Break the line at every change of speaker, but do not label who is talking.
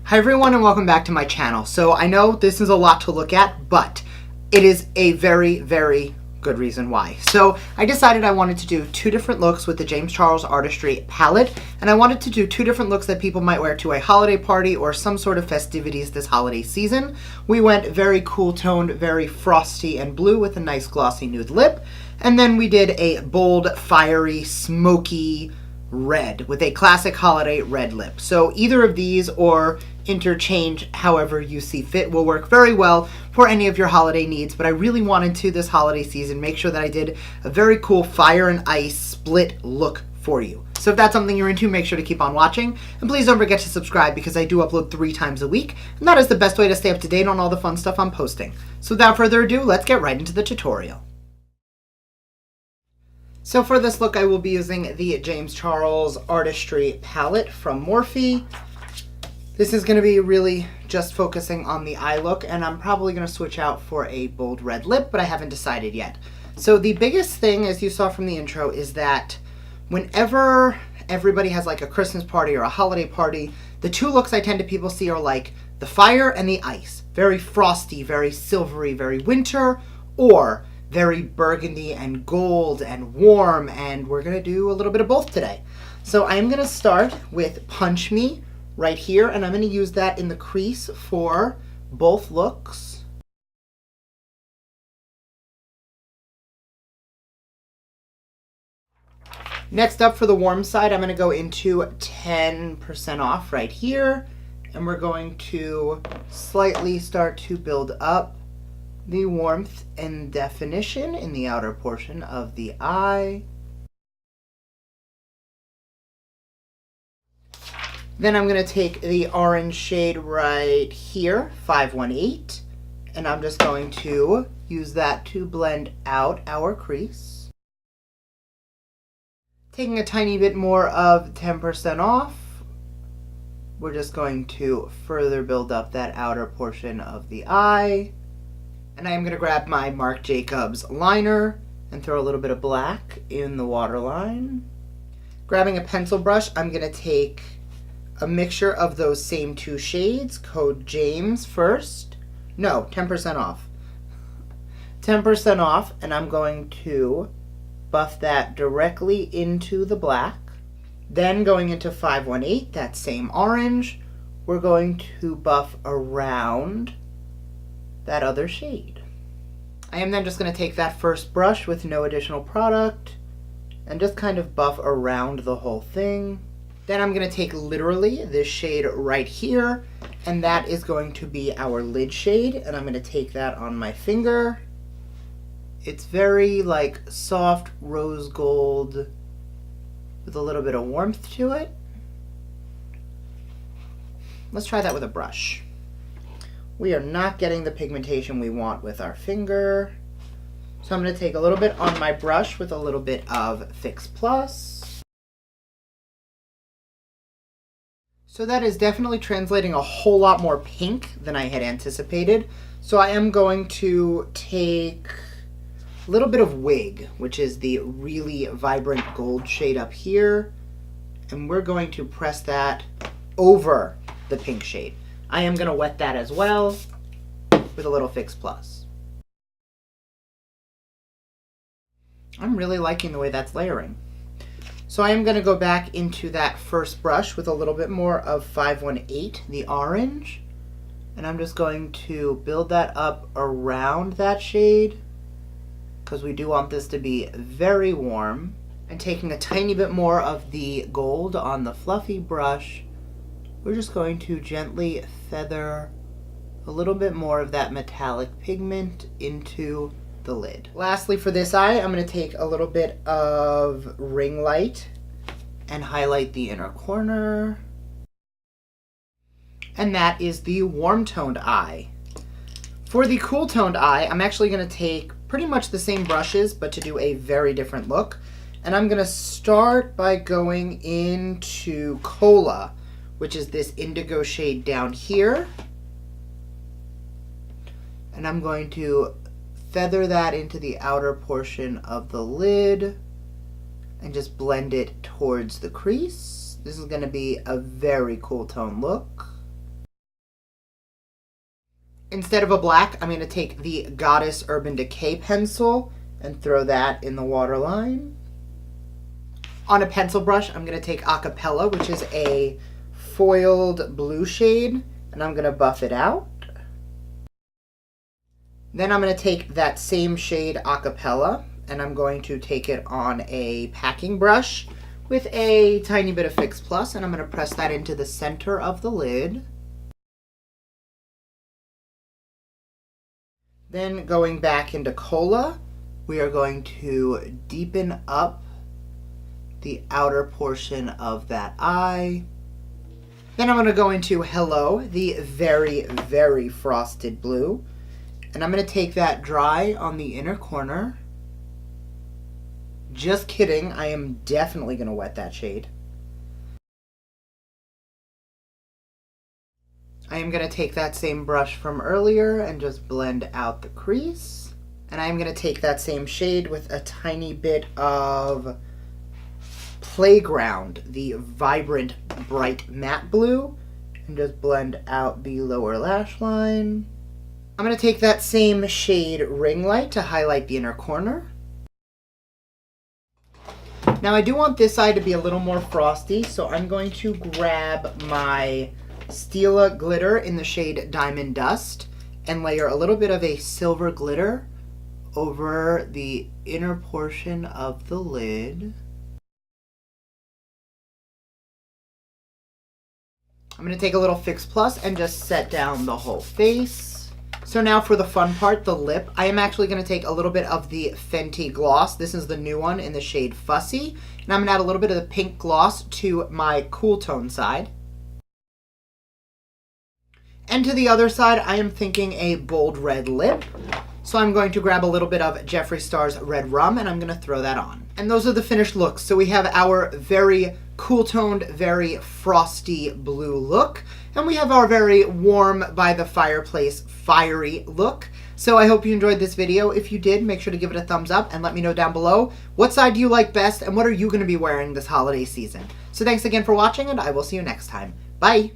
Hi everyone and welcome back to my channel. So I know this is a lot to look at, but it is a very, very good reason why. So I decided I wanted to do two different looks with the James Charles Artistry palette, and I wanted to do two different looks that people might wear to a holiday party or some sort of festivities this holiday season. We went very cool toned, very frosty and blue with a nice glossy nude lip, and then we did a bold, fiery, smoky red with a classic holiday red lip. So either of these or interchange however you see fit will work very well for any of your holiday needs, but I really wanted to this holiday season make sure that I did a very cool fire and ice split look for you. So if that's something you're into, make sure to keep on watching, and please don't forget to subscribe because I do upload 3 times a week, and that is the best way to stay up to date on all the fun stuff I'm posting. So without further ado, let's get right into the tutorial. So for this look, I will be using the James Charles Artistry palette from Morphe. This is going to be really just focusing on the eye look, and I'm probably going to switch out for a bold red lip, but I haven't decided yet. So the biggest thing, as you saw from the intro, is that whenever everybody has like a Christmas party or a holiday party, the two looks I tend to people see are like the fire and the ice. Very frosty, very silvery, very winter, or very burgundy and gold and warm, and we're going to do a little bit of both today. So I'm going to start with Punch Me right here, and I'm going to use that in the crease for both looks. Next up, for the warm side, I'm going to go into 10% off right here, and we're going to slightly start to build up the warmth and definition in the outer portion of the eye. Then I'm going to take the orange shade right here, 518, and I'm just going to use that to blend out our crease. Taking a tiny bit more of 10% off, we're just going to further build up that outer portion of the eye. And I am going to grab my Marc Jacobs liner and throw a little bit of black in the waterline. Grabbing a pencil brush, I'm going to take a mixture of those same two shades, code James first. No, 10% off. 10% off, and I'm going to buff that directly into the black. Then going into 518, that same orange, we're going to buff around that other shade. I am then just going to take that first brush with no additional product and just kind of buff around the whole thing. Then I'm going to take literally this shade right here, and that is going to be our lid shade, and I'm going to take that on my finger. It's very like soft rose gold with a little bit of warmth to it. Let's try that with a brush. We are not getting the pigmentation we want with our finger. So I'm going to take a little bit on my brush with a little bit of Fix Plus. So that is definitely translating a whole lot more pink than I had anticipated. So I am going to take a little bit of Wig, which is the really vibrant gold shade up here, and we're going to press that over the pink shade. I am going to wet that as well with a little Fix Plus. I'm really liking the way that's layering. So I am going to go back into that first brush with a little bit more of 518, the orange, and I'm just going to build that up around that shade because we do want this to be very warm. And taking a tiny bit more of the gold on the fluffy brush, we're just going to gently feather a little bit more of that metallic pigment into the lid. Lastly, for this eye, I'm going to take a little bit of ring light and highlight the inner corner. And that is the warm toned eye. For the cool toned eye, I'm actually going to take pretty much the same brushes, but to do a very different look. And I'm going to start by going into Cola, which is this indigo shade down here. And I'm going to feather that into the outer portion of the lid and just blend it towards the crease. This is going to be a very cool tone look. Instead of a black, I'm going to take the Goddess Urban Decay pencil and throw that in the waterline. On a pencil brush, I'm going to take Acapella, which is a foiled blue shade, and I'm going to buff it out. Then I'm going to take that same shade Acapella, and I'm going to take it on a packing brush with a tiny bit of Fix Plus, and I'm going to press that into the center of the lid. Then going back into Cola, we are going to deepen up the outer portion of that eye. Then I'm going to go into Hello, the very, very frosted blue. And I'm going to take that dry on the inner corner. Just kidding, I am definitely going to wet that shade. I am going to take that same brush from earlier and just blend out the crease. And I am going to take that same shade with a tiny bit of Playground, the vibrant, bright matte blue, and just blend out the lower lash line. I'm going to take that same shade Ring Light to highlight the inner corner. Now I do want this eye to be a little more frosty, so I'm going to grab my Stila glitter in the shade Diamond Dust and layer a little bit of a silver glitter over the inner portion of the lid. I'm going to take a little Fix Plus and just set down the whole face. So now for the fun part, the lip. I am actually going to take a little bit of the Fenty gloss. This is the new one in the shade Fussy. And I'm going to add a little bit of the pink gloss to my cool tone side. And to the other side, I am thinking a bold red lip. So I'm going to grab a little bit of Jeffree Star's Red Rum and I'm going to throw that on. And those are the finished looks. So we have our very cool toned, very frosty blue look. And we have our very warm by the fireplace fiery look. So I hope you enjoyed this video. If you did, make sure to give it a thumbs up and let me know down below what side do you like best and what are you going to be wearing this holiday season. So thanks again for watching and I will see you next time. Bye!